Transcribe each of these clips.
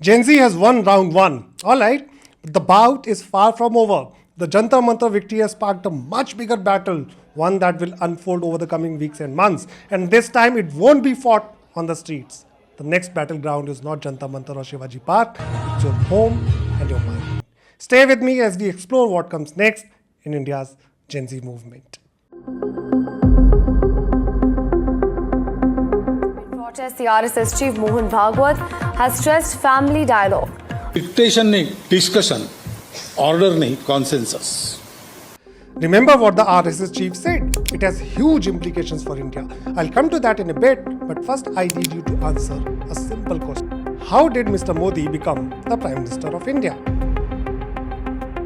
Gen Z has won round one. Alright, but the bout is far from over. The Jantar Mantar victory has sparked a much bigger battle, one that will unfold over the coming weeks and months. And this time it won't be fought on the streets. The next battleground is not Jantar Mantar or Shivaji Park, it's your home and your mind. Stay with me as we explore what comes next in India's Gen Z movement. Protest, the RSS Chief Mohan Bhagwat has stressed family dialogue. Dictation nahi discussion, order nahi consensus. Remember what the RSS chief said. It has huge implications for India. I'll come to that in a bit, but first I need you to answer a simple question. How did Mr. Modi become the Prime Minister of India?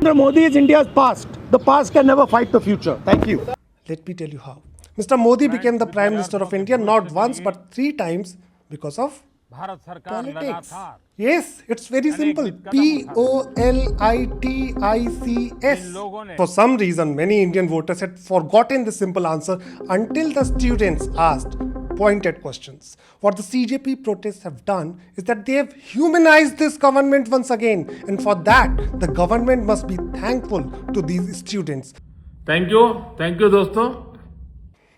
Narendra Modi is India's past. The past can never fight the future. Thank you. Let me tell you how. Mr. Modi became the Prime Minister of India not once but 3 times because of politics. Yes, it's very simple. Politics. For some reason, many Indian voters had forgotten the simple answer until the students asked pointed questions. What the CJP protests have done is that they have humanized this government once again, and for that, the government must be thankful to these students. Thank you, दोस्तों.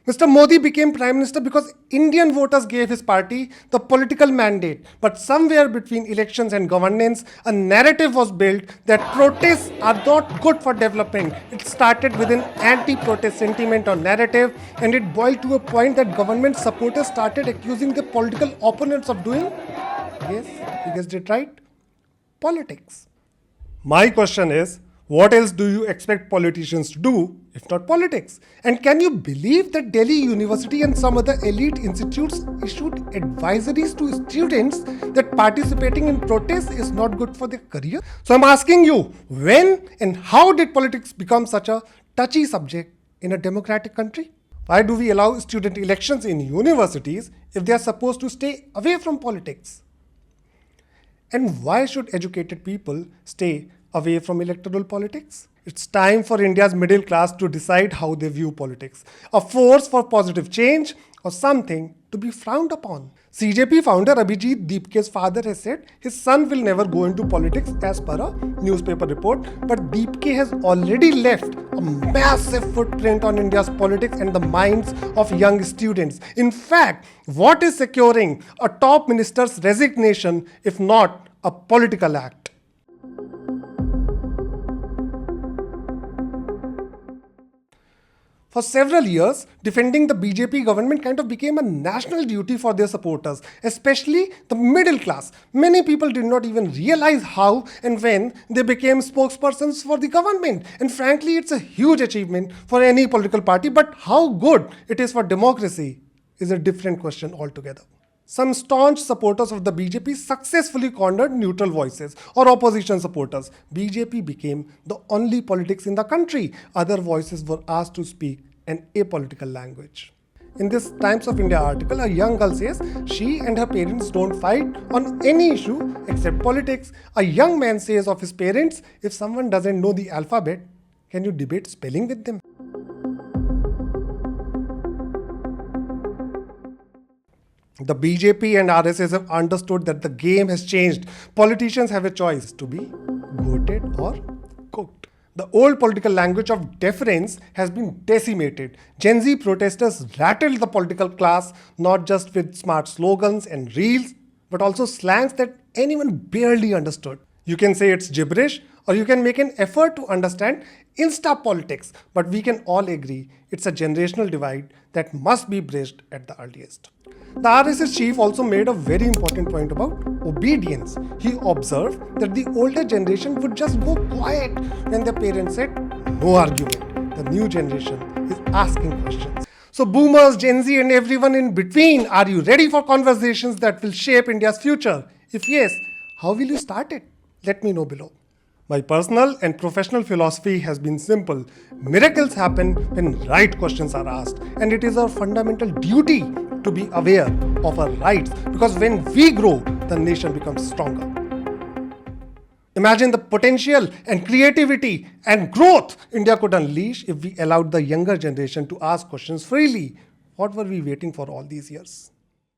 Mr. Modi became Prime Minister because Indian voters gave his party the political mandate. But somewhere between elections and governance, a narrative was built that protests are not good for development. It started with an anti-protest sentiment or narrative, and it boiled to a point that government supporters started accusing the political opponents of doing, yes, you guessed it right, politics. My question is, what else do you expect politicians to do, if not politics? And can you believe that Delhi University and some other elite institutes issued advisories to students that participating in protests is not good for their career? So I'm asking you, when and how did politics become such a touchy subject in a democratic country? Why do we allow student elections in universities if they are supposed to stay away from politics? And why should educated people stay away from electoral politics? It's time for India's middle class to decide how they view politics. A force for positive change or something to be frowned upon. CJP founder Abhijeet Dipke's father has said his son will never go into politics as per a newspaper report, but Dipke has already left a massive footprint on India's politics and the minds of young students. In fact, what is securing a top minister's resignation if not a political act? For several years, defending the BJP government kind of became a national duty for their supporters, especially the middle class. Many people did not even realize how and when they became spokespersons for the government. And frankly, it's a huge achievement for any political party, but how good it is for democracy is a different question altogether. Some staunch supporters of the BJP successfully cornered neutral voices or opposition supporters. BJP became the only politics in the country. Other voices were asked to speak an apolitical language. In this Times of India article, a young girl says she and her parents don't fight on any issue except politics. A young man says of his parents, if someone doesn't know the alphabet, can you debate spelling with them? The BJP and RSS have understood that the game has changed. Politicians have a choice to be goated or cooked. The old political language of deference has been decimated. Gen Z protesters rattled the political class not just with smart slogans and reels, but also slangs that anyone barely understood. You can say it's gibberish, or you can make an effort to understand Insta politics, but we can all agree it's a generational divide that must be bridged at the earliest. The RSS chief also made a very important point about obedience. He observed that the older generation would just go quiet when their parents said no argument. The new generation is asking questions. So boomers, Gen Z and everyone in between, are you ready for conversations that will shape India's future? If yes, how will you start it? Let me know below. My personal and professional philosophy has been simple. Miracles happen when right questions are asked, and it is our fundamental duty to be aware of our rights, because when we grow, the nation becomes stronger. Imagine the potential and creativity and growth India could unleash if we allowed the younger generation to ask questions freely. What were we waiting for all these years?